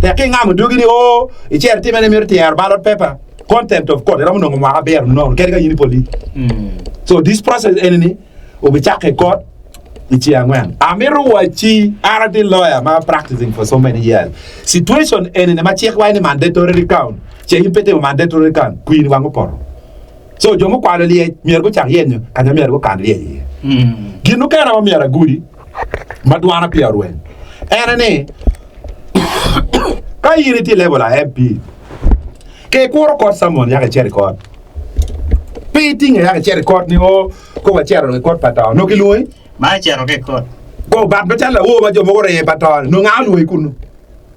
te ke ngam do gini o e cher ti mene mir tier ballot paper contempt of court ram no ma ber no ke ga yini poli so this process enemy o be chake court it's young man. Amiru wachi already lawyer ma practicing for so many years. Situation in ma check why mandatory count. Che impete mandatory count. Queen wango poro. So jomo kwa le mier go chang yen kanya mier go kan le. Ginu kana ma mier gudi. Madwana pia ruwen. Ene ka yiriti level a MP. Ke ko ko someone ya ga cherry court. Peting ya ga cherry court ni o ko wa cherry court pata no ki lui. Ma chero ke kot go bad betala wo ba jomo re patol no ngalu e kunu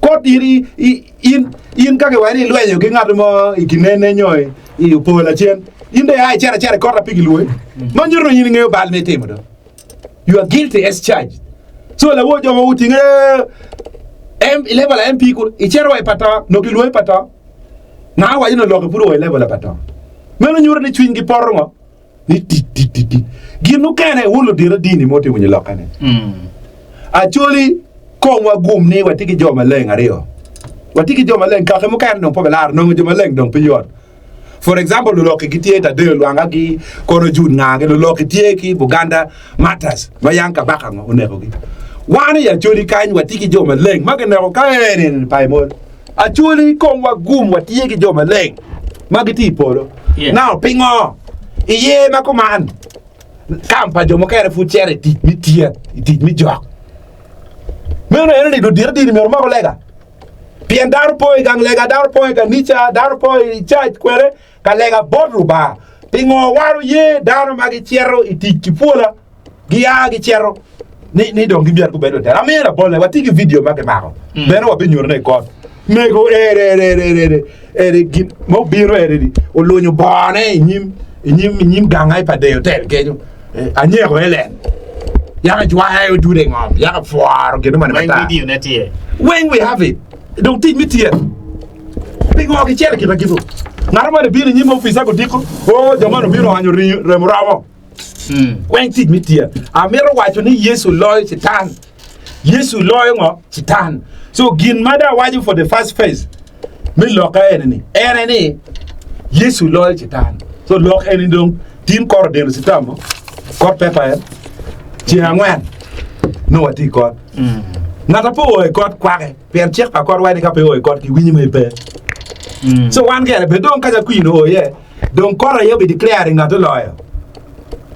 ko diri in ka ke wani lwenyo ke ngado mo ikinene nyoy I pola chen inde ai chera ko ra pigi luwe no nyiro yin ngeyo bal me temo do you are guilty as charged so la wo jomo uti level MP ko I chero e pata no ki luwe pata na wa ino lo ke puro level pata meno nyuro ni chwingi porro ni ti ginu kene wulu dira dini moti wunye lokane actually ko wa gum ni watiki joma leng ario watiki joma leng ka khemu kan no pobelar no joma leng dong piyot for example lo ke gitieta de luanga gi kono jud ngage lo ke tieki Buganda matters mayanka bakango oneko gi wani ya actually kan watiki joma leng magene ko kaen paimol actually ko wa gum watiki joma leng magiti polo now pingo iye makoman kampa jomo kere fu chere ti mi tie ti mi jok meno ene do dir dir mi orma lega pien dar poi gang lega dar poi ka nicha dar poi charge kwere ka lega bodru ba pingo waru ye dar magi chero iti kipola giya gi chero ni don gi biar ku bedo ter amira bolle watiki video make mako beno wa binyor ne ko mego ere gin mo biro ere di o lonyo bane nyim gangai pa de hotel kenyo anye ko ele ya ga jwa ayo do de ngom ya ga foar ke no man mata video net here when we have it don't teach me here pingo ke chere ke bagifu narma de biri nyim officer ko diko o jamano biro anyo remurawo when teach me here amero wacho ni Yesu loy chitan Yesu loy ngo chitan so gin mother waji for the first phase me loka enemy Yesu loy chitan so lock any dong tin kor de sitamo kor pepa ti angwan no ati kor ngata po e kor kware per check pa kor wadi ka pe o kor ki winyi me pe so wan gere be don kaja kuino ye don kor ye be declaring ngata lawyer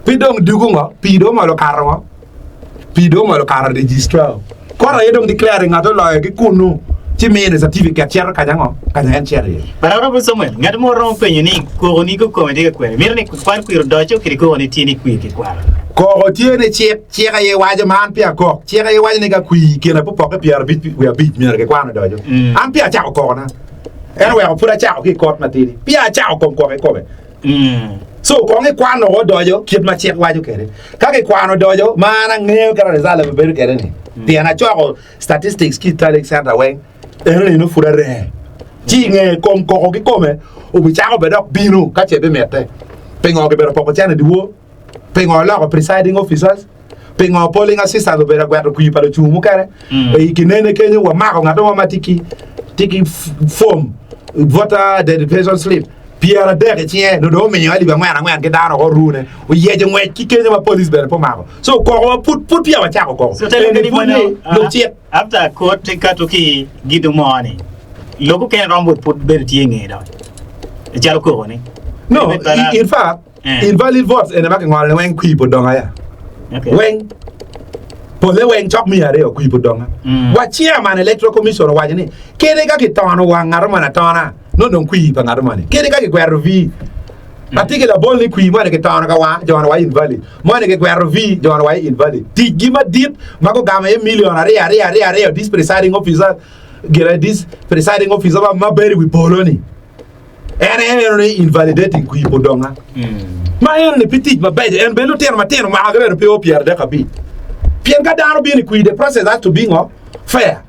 pi dong dugungo pi do malo kar registrar kor ye dong declaring ngata lawyer ki kunu ti mene certificate cher kajango kajan cher ye para ro Samuel ngad mo ro pe ni ko ni ko de ko mir ni kwan ku ro docho ki ko ni ti ni ku ki kwa ko tiene chera ye waje man pia ko chera ye waje ne ga ku ki na po ke pia bit we bit mir ke kwa na dojo am pia cha ko na era we ko pura cha ki ko na ti pia cha ko be so ko nge kwa no dojo ki ma che waje ke ka ke kwa no dojo mana nge ka resale be ke ni pia na cho statistics ki Alexander Wang ene no furare ti nge kom ko ki come o bi cha ko be dok binu ka che be mete pengo ke be po ko chane diwo pengo la ko presiding officers pengo polling assistant be ra gwa ko yi para chumu kare e kinene kenyo wa ma ko ngato ma tiki form voter identification slip Pierre de tien no do me ali ba ngwana ke daro ko rune o yeje ngwe ki kenyo ma police be po ma ko so ko put Pierre wa cha ko so tell me no after court ka to ki gido money logo ken rombo put ber tienge do jalo ko ni no in fact invalid votes and ba ngwale wen kui po donga ya wen pole wen chok mi are kui po donga wa chairman electoral commission wa jini kede ga ki tono wa ngarma na tona no don kui pa ngarma ni kede ga ki gwer vi atike la bol ni kui ma ke tono ga wa jon wa invalid mo ne ke gwer vi jon wa invalid ti gima dit mako gama e million are this presiding officer get this presiding officer ma beri wi poloni ene invalidating kui po donga ma ene petit ma bede en belo ter mateno ma agre pe o Pierre de kabi Pierre ga dano bi ni kui the process has to be fair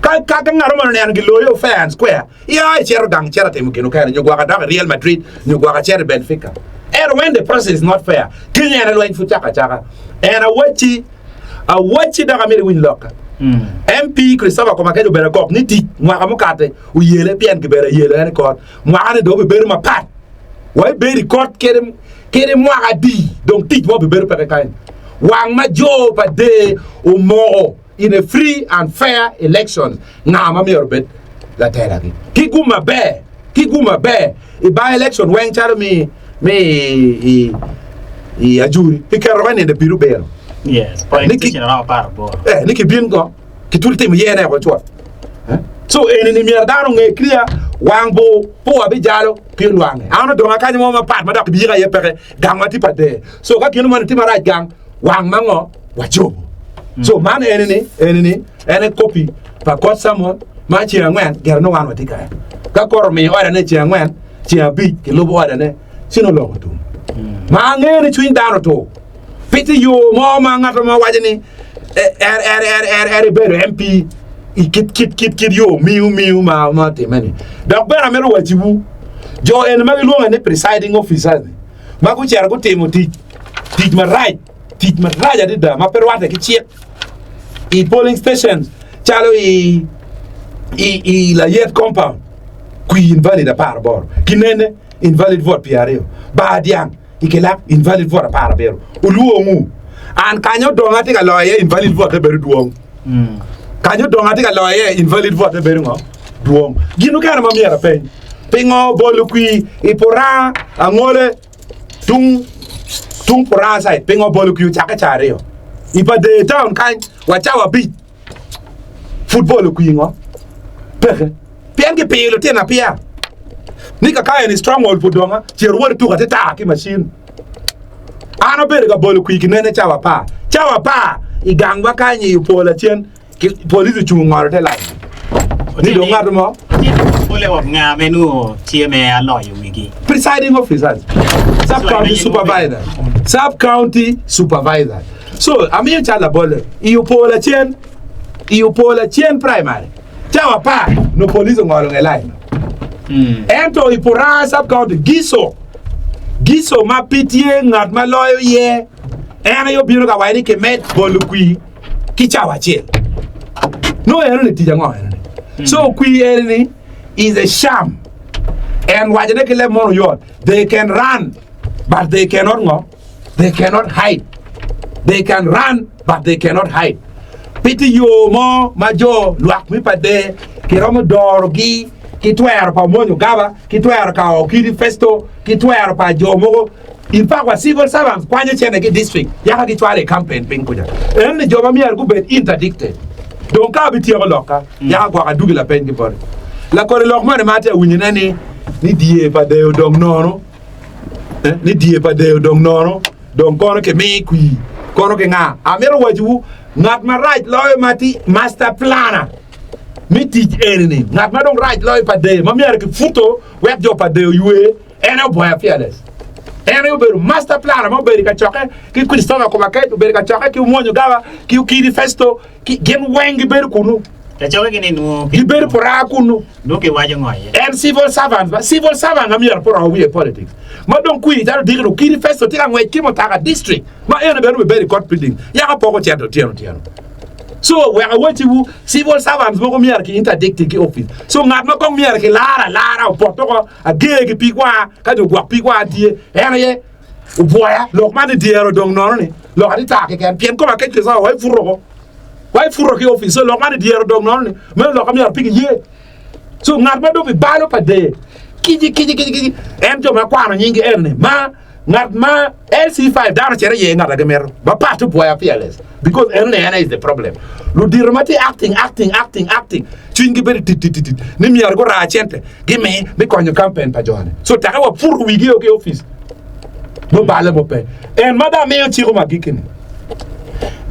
ka ngaro man ne ngi loyo fair and square ya chero dang chera temu kenu ka nyo gwa ga Real Madrid nyo gwa ga chera Benfica and when the process is not fair kinya na lo in futa ka chaka and a wachi da ga mi win loka MP Christopher ko makejo bere kok ni ti mwaka mukate u yele bien ke bere yele en kot mwaka ne do be bere ma pat wai bere kot kere mwaka di donc ti mo be bere pe kain wang ma jo pa de o mo in a free and fair election na ma mi orbet la terra ki guma be e by election when charo me i ajuri ki kero ne de biru bero yes point general parbo niki bingo ki tulte mi yene ko chwa so eni mi ardano nge clear wangbo po abi jalo ki luange ano do ngaka mo ma pat ma dak bi ga ye pere gangwa ti pade so ka kinu man ti mara gang wang mango wa jobo so man eni copy pa kot samon ma chi angwen ger no wan wati ka kor mi ora ne chi angwen chi abi ki lobo ora ne sino logo tu ma ngene twin dano to piti yo mo ma ngato ma wajani better MP kit yo miu ma te mani donc bera mero wajibu jo en ma lo ngane presiding officer ma ko chera ko temo ti ma right adida ma per wate ki chiek i polling stations chalo i la yet compound qui invalid a par bor kinene invalid vote piareo ba diang ikela invalid vote a par bero uluo mu an kanyo donga ti ka loye invalid vote beru duong kanyo donga ti ka loye invalid vote beru ngo duong ginu kana ma miera pen pingo bolu qui ipora angole tung pora sai pingo bolu qui chaka chareo ipa de town kan wachawa beat football qui ngo peke pien ke pelo tena pia nika kaya ni stronghold podonga cheruwa tu ka ta ki machine ano bere ga bolu ku ikinene chawa pa igangwa kanye ipola chen police chu ngaro te lai ni do ngado mo ole wa nga menu tie me alo yu migi presiding officers sub county supervisor so ami chala bole ipola chen primary chawa pa no police ngaro ngelai ento ipora sub county giso ma pitie ngat ma loyo ye ena yo biro ka waini ke met bolukui ki chawa chel no eno ni tija ngo so kui eni is a sham and wajene ke le mono yo they can run but they cannot hide they can run but they cannot hide piti yo mo majo luak mi pade ki romo dorogi ki tuer pa monyo gaba ki tuer ka o ki festo ki tuer pa jomo in fact wa civil servants kwanye chene ki district yaka ki tuare campaign ping kuja en joba mi ar gubet interdicted donc ka bi tiero loka yaka kwa ka dugila pen ki por la ko lok mane mate wunyina ni die pa de dong nono ni die pa de dong nono donc kono ke me kui kono ke nga amero waju ngat ma right loy mati master planner mi teach enemy ngat ma dong right loy pa de ma mi ar ki futo wet jo pa de yue eno boy fearless eno beru master planner mo beri ka choke ki Christopher ko maket beri ka choke ki monyo gawa ki ki festo ki gen wengi beru kunu ta choke ni no ki beru pora kunu no ke waje ngoy and civil servant na mi ar pora we politics ma dong kui tar digro ki festo ti ka ngwe ki mo taka district ma eno beru beri court pleading ya ka poko tiano so we are watching civil servants mo ko miar ki interdicted ki office so ngat ma ko miar ki lara o porto ko a gege pikwa ka do gwa pikwa die ene ye o boya lo ma de diero dong no ni lo ati ta ke kan pien ko ma ke sa wai furo ki office so lo ma de diero dong no ni me lo ka miar piki ye so ngat ma do bi balo pa de kiji en jo ma kwa no nyingi ene ma ngat ma LC5 down chere ye ngata gemer ba part boya fearless because ene is the problem lu dirmati acting twingi beri tit ni mi argo ra chente gimme be konyo campaign pa jone so taka wa pour wigi o ke office bo bale bo pe en madame me chiro magikini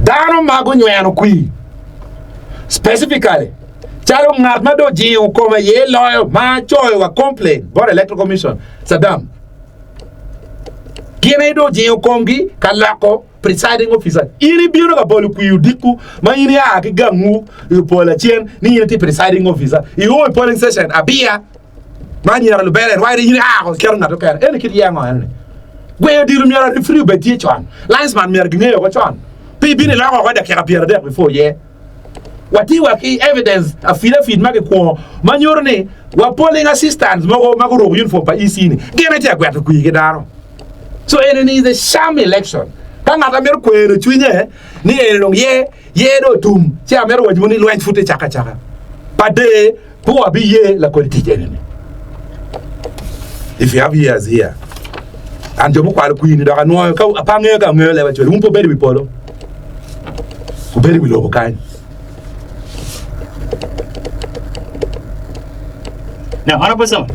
dano mago nyweno kui specifically chalo ngat ma do ji ko ma ye loyo ma choy wa complain board electoral commission sadam kene do je kongi kalako presiding officer iri biro ga bolu ku yudiku ma iri a ki gangu yu pola chen ni iri presiding officer i ho polling station abia ma nyara lu bere why iri a ko kero na to kere ene kiri yango ene gwe diru mi ara free be tie chan linesman mi ara gne ko chan pi bi ni la ko da kera biere de before ye wati waki evidence a feed make ko manyorne wa polling assistants mago ro uniform pa isini gene te agwa to kuyi daro so it is a sham election kanga ta mer ko ere twinye ni ere ye do tum ti amer wajuni loin fute chaka pa de pour habiller la quotidienne if you have years here and you kwa kuyi da no ka apange ka ngele ba chwe umpo beri bipolo uberi bilobo kan. Now, Honorable Sir.